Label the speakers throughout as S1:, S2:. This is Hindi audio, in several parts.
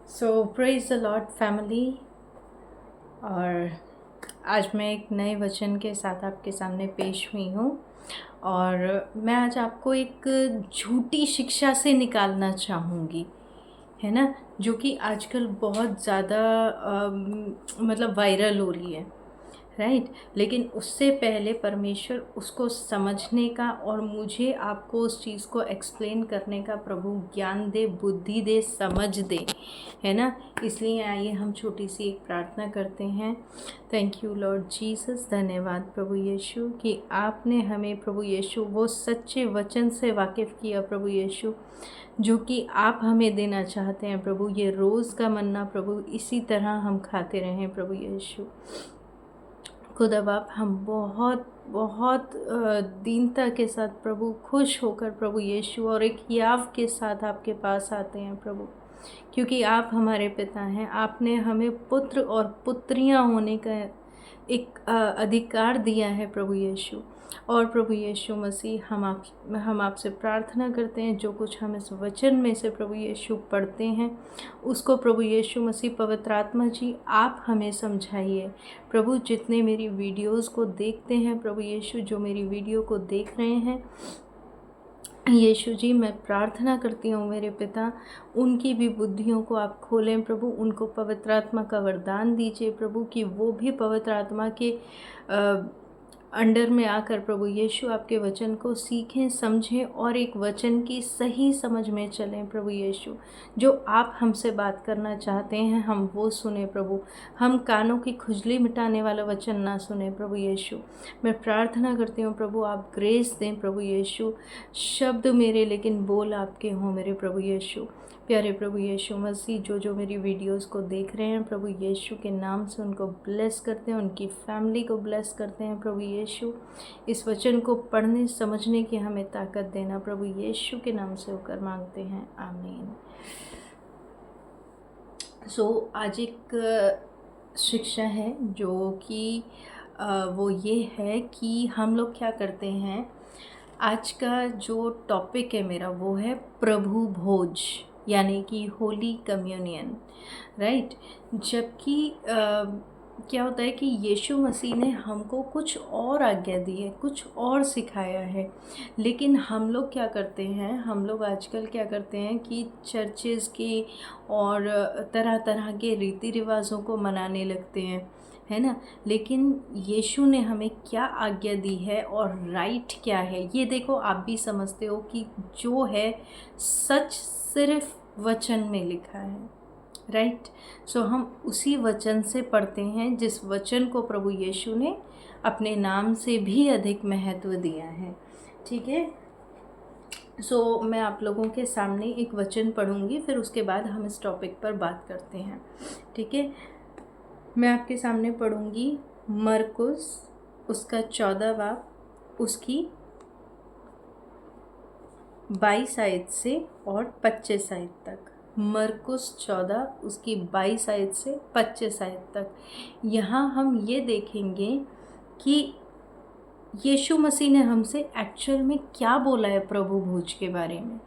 S1: So praise the Lord family. और आज मैं एक नए वचन के साथ आपके सामने पेश हुई हूँ। और मैं आज आपको एक झूठी शिक्षा से निकालना चाहूँगी, है ना, जो कि आजकल बहुत ज़्यादा मतलब वायरल हो रही है, राइट। लेकिन उससे पहले परमेश्वर उसको समझने का और मुझे आपको उस चीज़ को एक्सप्लेन करने का प्रभु ज्ञान दे, बुद्धि दे, समझ दे, है ना। इसलिए आइए हम छोटी सी एक प्रार्थना करते हैं। थैंक यू लॉर्ड जीसस, धन्यवाद प्रभु यीशु कि आपने हमें प्रभु यीशु वो सच्चे वचन से वाकिफ़ किया प्रभु यीशु, जो कि आप हमें देना चाहते हैं प्रभु। ये रोज़ का मन्ना प्रभु इसी तरह हम खाते रहें प्रभु यीशु। खुदा बाप, हम बहुत बहुत दीनता के साथ प्रभु, खुश होकर प्रभु यीशु और एक याव के साथ आपके पास आते हैं प्रभु, क्योंकि आप हमारे पिता हैं। आपने हमें पुत्र और पुत्रियां होने का एक अधिकार दिया है प्रभु यीशु। और प्रभु यीशु मसीह, हम आपसे प्रार्थना करते हैं, जो कुछ हम इस वचन में से प्रभु यीशु पढ़ते हैं उसको प्रभु यीशु मसीह, पवित्र आत्मा जी आप हमें समझाइए प्रभु। जितने मेरी वीडियोस को देखते हैं प्रभु यीशु, जो मेरी वीडियो को देख रहे हैं यीशु जी, मैं प्रार्थना करती हूँ मेरे पिता, उनकी भी बुद्धियों को आप खोलें प्रभु। उनको पवित्र आत्मा का वरदान दीजिए प्रभु, कि वो भी पवित्र आत्मा के अंडर में आकर प्रभु यीशु आपके वचन को सीखें, समझें और एक वचन की सही समझ में चलें प्रभु यीशु। जो आप हमसे बात करना चाहते हैं हम वो सुने प्रभु। हम कानों की खुजली मिटाने वाला वचन ना सुने प्रभु यीशु। मैं प्रार्थना करती हूँ प्रभु, आप ग्रेस दें प्रभु यीशु। शब्द मेरे लेकिन बोल आपके हों मेरे प्रभु यीशु। प्यारे प्रभु यीशु मसीह, जो मेरी वीडियोस को देख रहे हैं प्रभु यीशु के नाम से उनको ब्लेस करते हैं, उनकी फैमिली को ब्लेस करते हैं प्रभु यीशु। इस वचन को पढ़ने समझने की हमें ताकत देना प्रभु यीशु के नाम से होकर मांगते हैं, आमीन। आज एक शिक्षा है जो कि वो ये है कि हम लोग क्या करते हैं। आज का जो टॉपिक है मेरा वो है प्रभु भोज, यानी कि होली कम्युनियन, राइट। जबकि क्या होता है कि यीशु मसीह ने हमको कुछ और आज्ञा दी है, कुछ और सिखाया है, लेकिन हम लोग क्या करते हैं, हम लोग आजकल क्या करते हैं कि चर्चेज़ के और तरह तरह के रीति रिवाजों को मनाने लगते हैं, है ना। लेकिन यीशु ने हमें क्या आज्ञा दी है और राइट क्या है, ये देखो आप भी समझते हो कि जो है सच सिर्फ वचन में लिखा है, राइट। हम उसी वचन से पढ़ते हैं जिस वचन को प्रभु यीशु ने अपने नाम से भी अधिक महत्व दिया है, ठीक है। मैं आप लोगों के सामने एक वचन पढ़ूंगी, फिर उसके बाद हम इस टॉपिक पर बात करते हैं, ठीक है। मैं आपके सामने पढ़ूंगी मरकुस उसका 14 बाब, उसकी 22 आयत से और 25 आयत तक। मरकुस 14 उसकी 22 आयत से 25 आयत तक। यहाँ हम ये देखेंगे कि यीशु मसीह ने हमसे एक्चुअल में क्या बोला है प्रभु भोज के बारे में,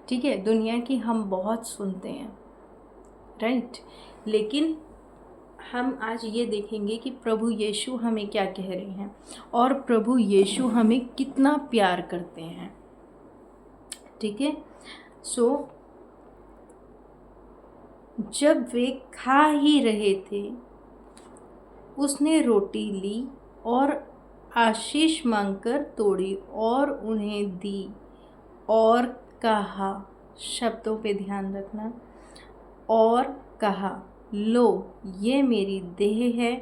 S1: ठीक है। दुनिया की हम बहुत सुनते हैं, राइट, लेकिन हम आज ये देखेंगे कि प्रभु यीशु हमें क्या कह रहे हैं और प्रभु यीशु हमें कितना प्यार करते हैं, ठीक है। जब वे खा ही रहे थे, उसने रोटी ली और आशीष मांगकर तोड़ी और उन्हें दी और कहा, शब्दों पे ध्यान रखना, और कहा, लो ये मेरी देह है।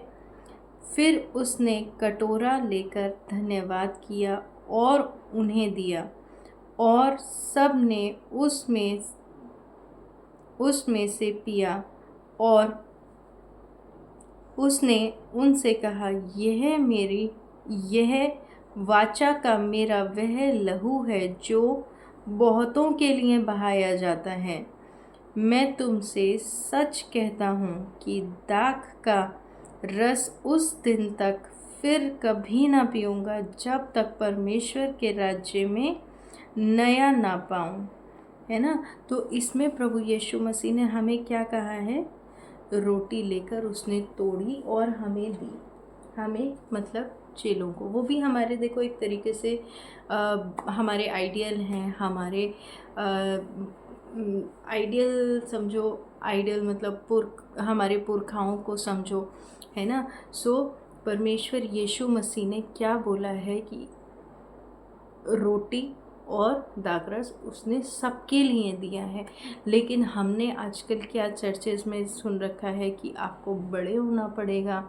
S1: फिर उसने कटोरा लेकर धन्यवाद किया और उन्हें दिया, और सब ने उसमें से पिया। और उसने उनसे कहा, यह वाचा का मेरा वह लहू है जो बहुतों के लिए बहाया जाता है। मैं तुमसे सच कहता हूँ कि दाख का रस उस दिन तक फिर कभी ना पीऊँगा, जब तक परमेश्वर के राज्य में नया ना पाऊँ। है ना। तो इसमें प्रभु यीशु मसीह ने हमें क्या कहा है, रोटी लेकर उसने तोड़ी और हमें दी, हमें मतलब चेलों को। वो भी हमारे, देखो एक तरीके से हमारे आइडियल हैं, हमारे आइडियल समझो, आइडियल मतलब हमारे पुरखाओं को समझो, है ना। सो परमेश्वर यीशु मसीह ने क्या बोला है कि रोटी और दाखरस उसने सबके लिए दिया है। लेकिन हमने आजकल क्या चर्चेज़ में सुन रखा है कि आपको बड़े होना पड़ेगा,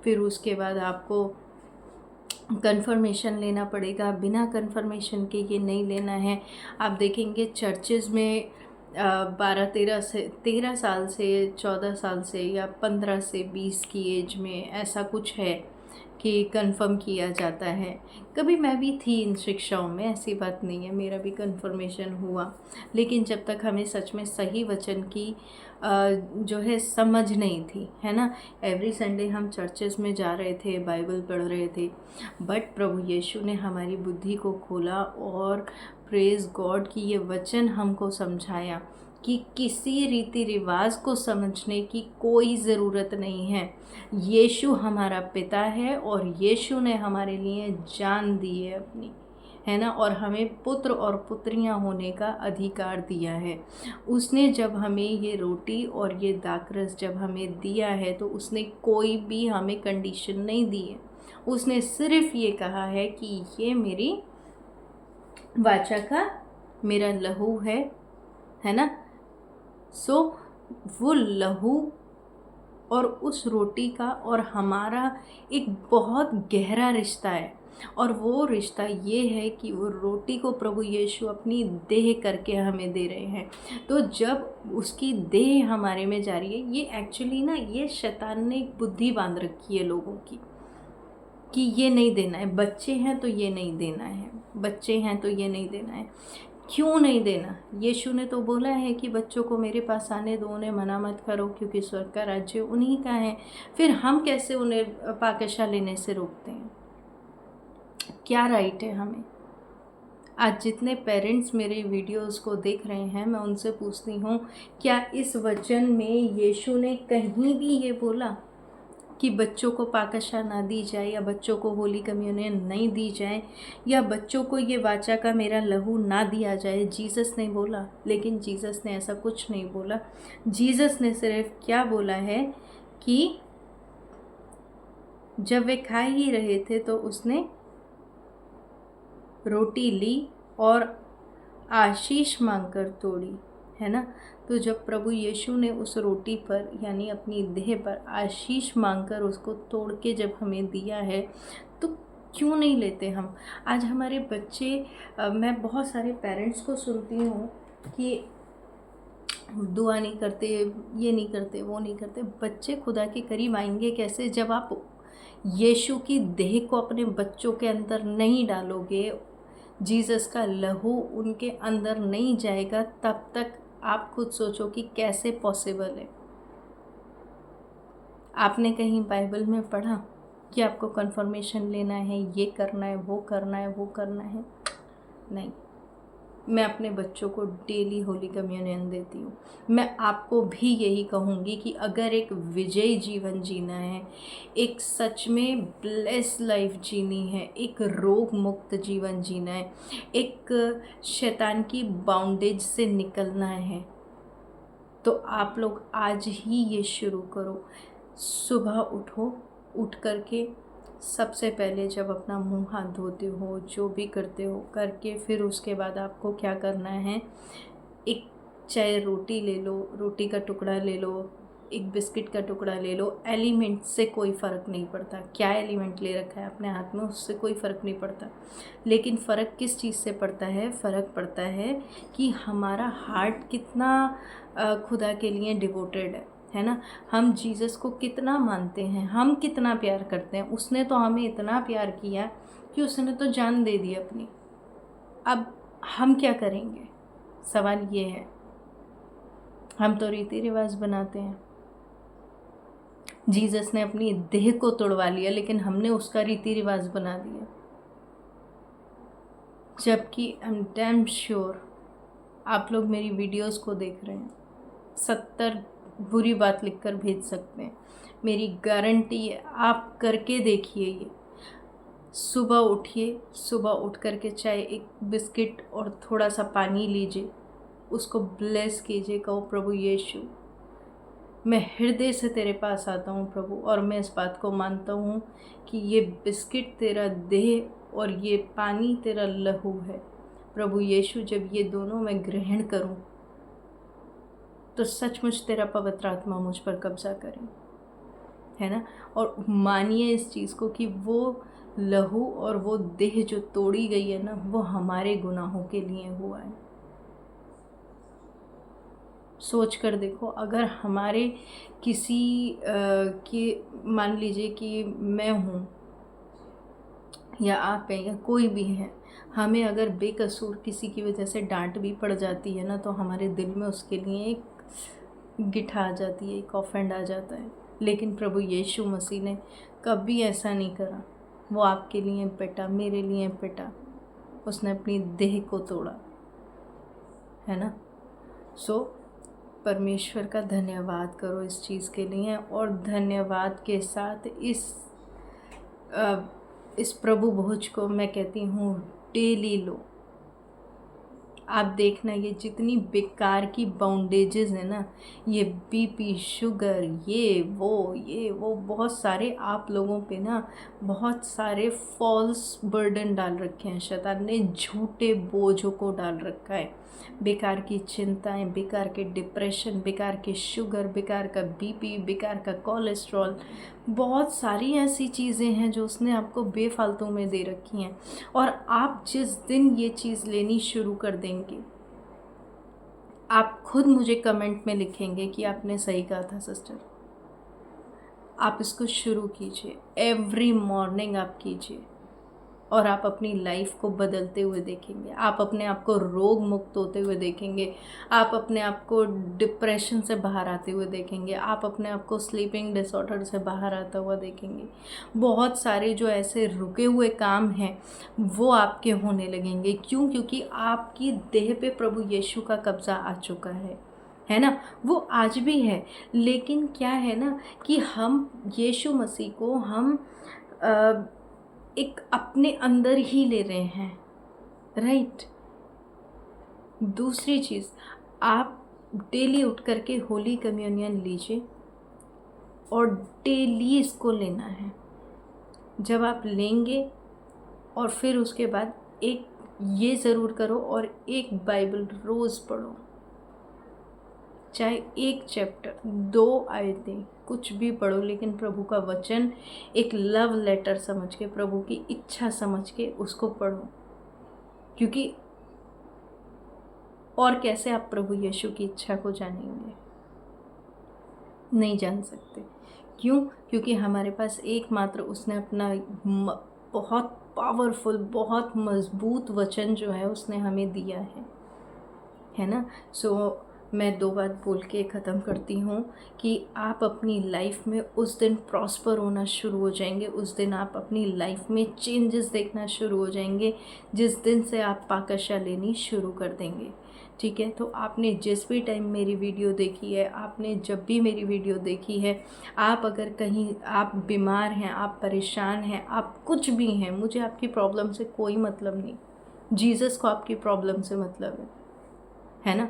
S1: फिर उसके बाद आपको कन्फर्मेशन लेना पड़ेगा, बिना कन्फर्मेशन के ये नहीं लेना है। आप देखेंगे चर्चेज़ में 13 साल से 14 साल से या 15 से 20 की एज में ऐसा कुछ है कि कंफर्म किया जाता है। कभी मैं भी थी इन शिक्षाओं में, ऐसी बात नहीं है, मेरा भी कंफर्मेशन हुआ। लेकिन जब तक हमें सच में सही वचन की जो है समझ नहीं थी, है ना। एवरी संडे हम चर्चेज़ में जा रहे थे, बाइबल पढ़ रहे थे, बट प्रभु यीशु ने हमारी बुद्धि को खोला और प्रेज़ गॉड की ये वचन हमको समझाया कि किसी रीति रिवाज को समझने की कोई ज़रूरत नहीं है। यीशु हमारा पिता है और यीशु ने हमारे लिए जान दी है अपनी, है ना, और हमें पुत्र और पुत्रियां होने का अधिकार दिया है। उसने जब हमें ये रोटी और ये दाखरस जब हमें दिया है तो उसने कोई भी हमें कंडीशन नहीं दी है। उसने सिर्फ ये कहा है कि ये मेरी वाचा का मेरा लहू है ना। सो वो लहू और उस रोटी का और हमारा एक बहुत गहरा रिश्ता है, और वो रिश्ता ये है कि वो रोटी को प्रभु यीशु अपनी देह करके हमें दे रहे हैं। तो जब उसकी देह हमारे में जा रही है, ये एक्चुअली ना, ये शैतान ने एक बुद्धि बांध रखी है लोगों की कि ये नहीं देना है, बच्चे हैं तो ये नहीं देना है, बच्चे हैं तो ये नहीं देना है। क्यों नहीं देना? यीशु ने तो बोला है कि बच्चों को मेरे पास आने दो, उन्हें मना मत करो, क्योंकि स्वर्ग का राज्य उन्हीं का है। फिर हम कैसे उन्हें पाकशा लेने से रोकते हैं? क्या राइट है हमें? आज जितने पेरेंट्स मेरे वीडियोस को देख रहे हैं, मैं उनसे पूछती हूँ, क्या इस वचन में यीशु ने कहीं भी ये बोला कि बच्चों को पाकशा ना दी जाए, या बच्चों को होली कम्युनियन नहीं दी जाए, या बच्चों को ये वाचा का मेरा लहू ना दिया जाए? जीसस ने बोला, लेकिन जीसस ने ऐसा कुछ नहीं बोला। जीसस ने सिर्फ क्या बोला है कि जब वे खा ही रहे थे तो उसने रोटी ली और आशीष मांगकर तोड़ी, है ना। तो जब प्रभु यीशु ने उस रोटी पर यानी अपनी देह पर आशीष मांगकर उसको तोड़ के जब हमें दिया है, तो क्यों नहीं लेते हम? आज हमारे बच्चे, मैं बहुत सारे पेरेंट्स को सुनती हूँ कि दुआ नहीं करते, ये नहीं करते, वो नहीं करते। बच्चे खुदा के करीब आएंगे कैसे? जब आप यीशु की देह को अपने बच्चों के अंदर नहीं डालोगे, जीसस का लहू उनके अंदर नहीं जाएगा, तब तक आप खुद सोचो कि कैसे पॉसिबल है। आपने कहीं बाइबल में पढ़ा कि आपको कन्फर्मेशन लेना है, ये करना है, वो करना है, वो करना है? नहीं। मैं अपने बच्चों को डेली होली कम्युनियन देती हूँ। मैं आपको भी यही कहूँगी कि अगर एक विजयी जीवन जीना है, एक सच में ब्लेस लाइफ जीनी है, एक रोग मुक्त जीवन जीना है, एक शैतान की बाउंडेज से निकलना है, तो आप लोग आज ही ये शुरू करो। सुबह उठो, उठ करके सबसे पहले जब अपना मुंह हाथ धोते हो, जो भी करते हो करके, फिर उसके बाद आपको क्या करना है, एक चाहे रोटी ले लो, रोटी का टुकड़ा ले लो, एक बिस्किट का टुकड़ा ले लो। एलिमेंट से कोई फ़र्क नहीं पड़ता, क्या एलिमेंट ले रखा है अपने हाथ में, उससे कोई फ़र्क नहीं पड़ता। लेकिन फ़र्क किस चीज़ से पड़ता है? फ़र्क पड़ता है कि हमारा हार्ट कितना खुदा के लिए डिवोटेड है ना। हम जीसस को कितना मानते हैं, हम कितना प्यार करते हैं। उसने तो हमें इतना प्यार किया कि उसने तो जान दे दी अपनी। अब हम क्या करेंगे? सवाल ये है। हम तो रीति रिवाज बनाते हैं। जीसस ने अपनी देह को तोड़वा लिया, लेकिन हमने उसका रीति रिवाज बना दिया। जबकि आई एम डैम श्योर आप लोग मेरी वीडियोस को देख रहे हैं, 70 बुरी बात लिखकर भेज सकते हैं। मेरी गारंटी है, आप करके देखिए। ये सुबह उठिए, सुबह उठ करके चाहे एक बिस्किट और थोड़ा सा पानी लीजिए, उसको ब्लेस कीजिए, कहो प्रभु यीशु मैं हृदय से तेरे पास आता हूँ प्रभु, और मैं इस बात को मानता हूँ कि ये बिस्किट तेरा देह और ये पानी तेरा लहू है। प्रभु यीशु जब ये दोनों मैं ग्रहण करूँ तो सचमुच तेरा पवित्र आत्मा मुझ पर कब्जा करे, है ना। और मानिए इस चीज़ को कि वो लहू और वो देह जो तोड़ी गई है ना, वो हमारे गुनाहों के लिए हुआ है। सोच कर देखो, अगर हमारे किसी की, मान लीजिए कि मैं हूँ या आप हैं या कोई भी है, हमें अगर बेकसूर किसी की वजह से डांट भी पड़ जाती है ना, तो हमारे दिल में उसके लिए एक गिठा आ जाती है, एक ऑफेंड आ जाता है। लेकिन प्रभु यीशु मसीह ने कभी ऐसा नहीं करा। वो आपके लिए पिटा, मेरे लिए पिटा, उसने अपनी देह को तोड़ा, है ना। सो परमेश्वर का धन्यवाद करो इस चीज़ के लिए, और धन्यवाद के साथ इस प्रभु भोज को मैं कहती हूँ डेली लो। आप देखना, ये जितनी बेकार की बाउंडेजेस है ना, ये बीपी, शुगर, ये वो बहुत सारे आप लोगों पे ना बहुत सारे फॉल्स बर्डन डाल रखे हैं। शैतान ने झूठे बोझों को डाल रखा है, बेकार की चिंताएं, बेकार के डिप्रेशन, बेकार के शुगर, बेकार का बीपी, बेकार का कोलेस्ट्रॉल, बहुत सारी ऐसी चीज़ें हैं जो उसने आपको बेफालतू में दे रखी हैं। और आप जिस दिन ये चीज़ लेनी शुरू कर देंगे, आप खुद मुझे कमेंट में लिखेंगे कि आपने सही कहा था सिस्टर। आप इसको शुरू कीजिए, एवरी मॉर्निंग आप कीजिए, और आप अपनी लाइफ को बदलते हुए देखेंगे। आप अपने आप को रोग मुक्त होते हुए देखेंगे, आप अपने आप को डिप्रेशन से बाहर आते हुए देखेंगे, आप अपने आप को स्लीपिंग डिसऑर्डर से बाहर आता हुआ देखेंगे। बहुत सारे जो ऐसे रुके हुए काम हैं वो आपके होने लगेंगे। क्यों? क्योंकि आपकी देह पे प्रभु यीशु का कब्ज़ा आ चुका है ना। वो आज भी है, लेकिन क्या है ना कि हम यीशु मसीह को हम एक अपने अंदर ही ले रहे हैं, राइट। दूसरी चीज़, आप डेली उठ करके होली कम्युनियन लीजिए, और डेली इसको लेना है। जब आप लेंगे और फिर उसके बाद एक ये ज़रूर करो, और एक बाइबल रोज़ पढ़ो, चाहे एक चैप्टर, 2 आयतें, कुछ भी पढ़ो, लेकिन प्रभु का वचन एक लव लेटर समझ के, प्रभु की इच्छा समझ के उसको पढ़ो। क्योंकि और कैसे आप प्रभु यीशु की इच्छा को जानेंगे? नहीं जान सकते। क्यों? क्योंकि हमारे पास एकमात्र उसने अपना बहुत पावरफुल, बहुत मजबूत वचन जो है उसने हमें दिया है ना। सो मैं 2 बात बोल के ख़त्म करती हूँ कि आप अपनी लाइफ में उस दिन प्रॉस्पर होना शुरू हो जाएंगे, उस दिन आप अपनी लाइफ में चेंजेस देखना शुरू हो जाएंगे, जिस दिन से आप पाकशा लेनी शुरू कर देंगे। ठीक है, तो आपने जिस भी टाइम मेरी वीडियो देखी है, आपने जब भी मेरी वीडियो देखी है, आप अगर कहीं आप बीमार हैं, आप परेशान हैं, आप कुछ भी हैं, मुझे आपकी प्रॉब्लम से कोई मतलब नहीं, जीसस को आपकी प्रॉब्लम से मतलब है ना।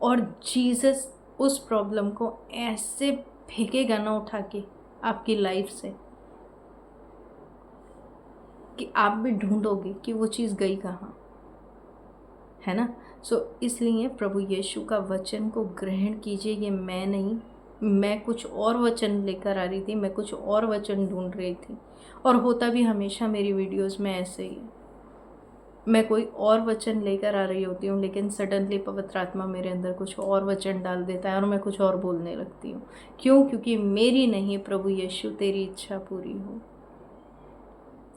S1: और जीसस उस प्रॉब्लम को ऐसे फेंकेगा ना उठा के आपकी लाइफ से कि आप भी ढूंढोगे कि वो चीज़ गई कहाँ, है ना। सो इसलिए प्रभु यीशु का वचन को ग्रहण कीजिए। ये मैं नहीं, मैं कुछ और वचन लेकर आ रही थी, मैं कुछ और वचन ढूंढ रही थी, और होता भी हमेशा मेरी वीडियोस में ऐसे ही है। मैं कोई और वचन लेकर आ रही होती हूँ, लेकिन सडनली पवित्र आत्मा मेरे अंदर कुछ और वचन डाल देता है और मैं कुछ और बोलने लगती हूँ। क्यों? क्योंकि मेरी नहीं, प्रभु यीशु तेरी इच्छा पूरी हो,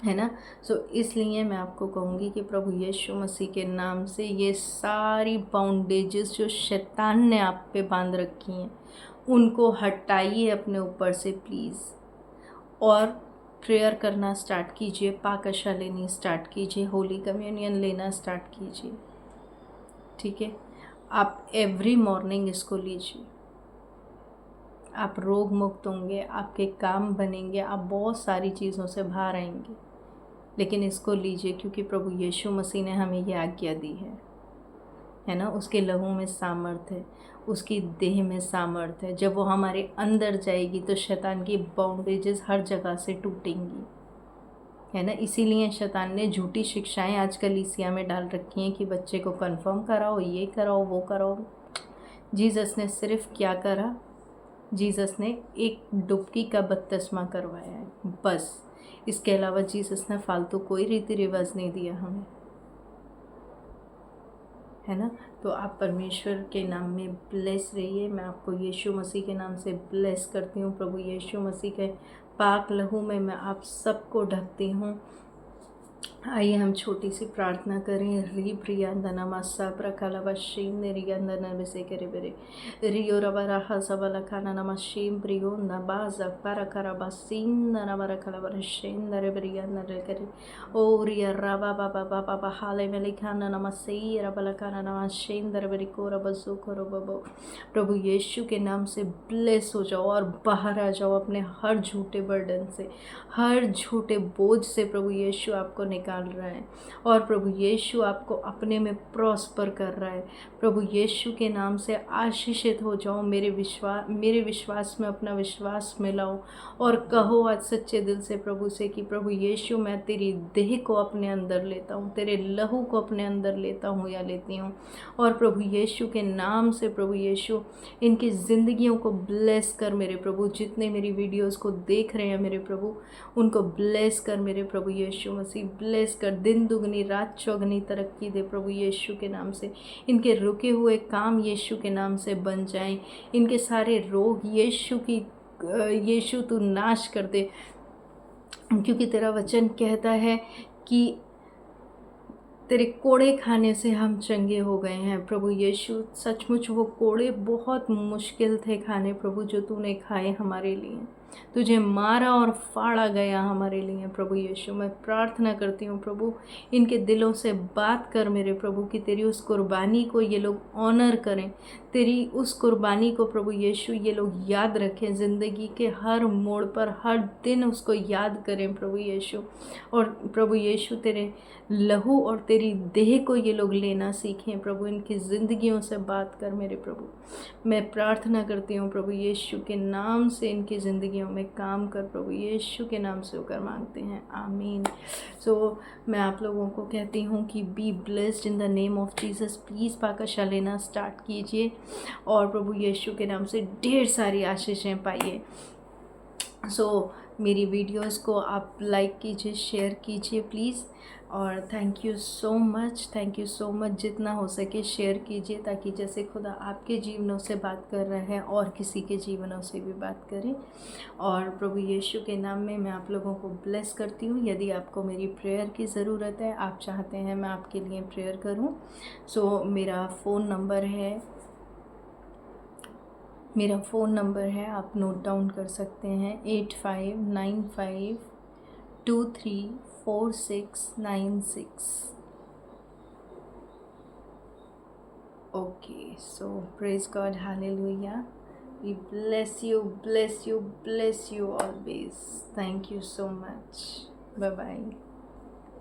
S1: है ना। सो इसलिए मैं आपको कहूँगी कि प्रभु यीशु मसीह के नाम से ये सारी बाउंडेजेस जो शैतान ने आप पे बांध रखी हैं, उनको हटाइए अपने ऊपर से प्लीज़, और प्रेयर करना स्टार्ट कीजिए, पाकशा लेनी स्टार्ट कीजिए, होली कम्युनियन लेना स्टार्ट कीजिए, ठीक है। आप एवरी मॉर्निंग इसको लीजिए, आप रोग मुक्त होंगे, आपके काम बनेंगे, आप बहुत सारी चीज़ों से बाहर आएंगे। लेकिन इसको लीजिए क्योंकि प्रभु यीशु मसीह ने हमें ये आज्ञा दी है ना। उसके लहू में सामर्थ है, उसकी देह में सामर्थ है। जब वो हमारे अंदर जाएगी तो शैतान की बाउंडेजेस हर जगह से टूटेंगी, है ना। इसीलिए शैतान ने झूठी शिक्षाएं आजकल कलीसिया में डाल रखी हैं कि बच्चे को कन्फर्म कराओ, ये कराओ, वो कराओ। जीसस ने सिर्फ क्या करा? जीसस ने एक डुबकी का बपतिस्मा करवाया है, बस। इसके अलावा जीसस ने फालतू कोई रीति रिवाज नहीं दिया हमें, है ना। तो आप परमेश्वर के नाम में ब्लेस रहिए। मैं आपको यीशु मसीह के नाम से ब्लेस करती हूँ। प्रभु यीशु मसीह के पाक लहू में मैं आप सबको ढकती हूँ। आइए हम छोटी सी प्रार्थना करें। री प्रियंदना मासा प्रकलवशीम निरियंदन विसे करे बेरे रियो रबरा सबला खाना नमशीम प्रियो नबाज परकरा बसीन नमर कलवरशीम नरे प्रियंदन करे ओ रिया रबा बाबा बाबा बहाले में लिखाना नमसे रबला खाना नमशीम दर बेरी को रबसु करो बबो। प्रभु यीशु के नाम से ब्लेस हो जाओ और बाहर आ जाओ अपने हर झूठे बर्डन से, हर झूठे बोझ से। प्रभु यीशु आपको निकाल रहा है और प्रभु यीशु आपको अपने में प्रॉस्पर कर रहा है। प्रभु यीशु के नाम से आशीषित हो जाओ। मेरे विश्वास में अपना विश्वास मिलाओ और कहो आज सच्चे दिल से प्रभु से कि प्रभु यीशु मैं तेरी देह को अपने अंदर लेता हूँ, तेरे लहू को अपने अंदर लेता हूँ या लेती हूँ। और प्रभु यीशु के नाम से प्रभु यीशु इनकी ज़िंदगियों को ब्लेस कर मेरे प्रभु। जितने मेरी वीडियोस को देख रहे हैं मेरे प्रभु, उनको ब्लेस कर मेरे प्रभु यीशु मसीह, ब्लेस कर। दिन दुगनी रात चौगनी तरक्की दे प्रभु यीशु के नाम से। इनके रुके हुए काम यीशु के नाम से बन जाएं। इनके सारे रोग यीशु तू नाश कर दे, क्योंकि तेरा वचन कहता है कि तेरे कोड़े खाने से हम चंगे हो गए हैं। प्रभु यीशु सचमुच वो कोड़े बहुत मुश्किल थे खाने प्रभु, जो तूने खाए हमारे लिए। तुझे मारा और फाड़ा गया हमारे लिए। प्रभु यीशु मैं प्रार्थना करती हूँ प्रभु, इनके दिलों से बात कर मेरे प्रभु कि तेरी उस कुर्बानी को ये लोग ऑनर करें, तेरी उस कुर्बानी को प्रभु यीशु ये लोग याद रखें। ज़िंदगी के हर मोड़ पर हर दिन उसको याद करें प्रभु यीशु। और प्रभु यीशु तेरे लहू और तेरी देह को ये लोग लेना सीखें प्रभु। इनकी ज़िंदगियों से बात कर मेरे प्रभु। मैं प्रार्थना करती हूँ प्रभु यीशु के नाम से, इनकी ज़िंदगियों में काम कर प्रभु यीशु के नाम से होकर मांगते हैं, आमीन। सो मैं आप लोगों को कहती हूँ कि be blessed in the name of Jesus. Please पाकशा लेना स्टार्ट कीजिए और प्रभु यीशु के नाम से ढेर सारी आशीषें पाइए। सो मेरी वीडियोस को आप लाइक कीजिए, शेयर कीजिए प्लीज़। और थैंक यू सो मच। जितना हो सके शेयर कीजिए, ताकि जैसे खुदा आपके जीवनों से बात कर रहा है और किसी के जीवनों से भी बात करें। और प्रभु यीशु के नाम में मैं आप लोगों को ब्लेस करती हूँ। यदि आपको मेरी प्रेयर की ज़रूरत है, आप चाहते हैं मैं आपके लिए प्रेयर करूँ, सो मेरा फ़ोन नंबर है, आप नोट डाउन कर सकते हैं, 8595234696। Okay, so praise God, hallelujah. We bless you always. Thank you so much. Bye bye.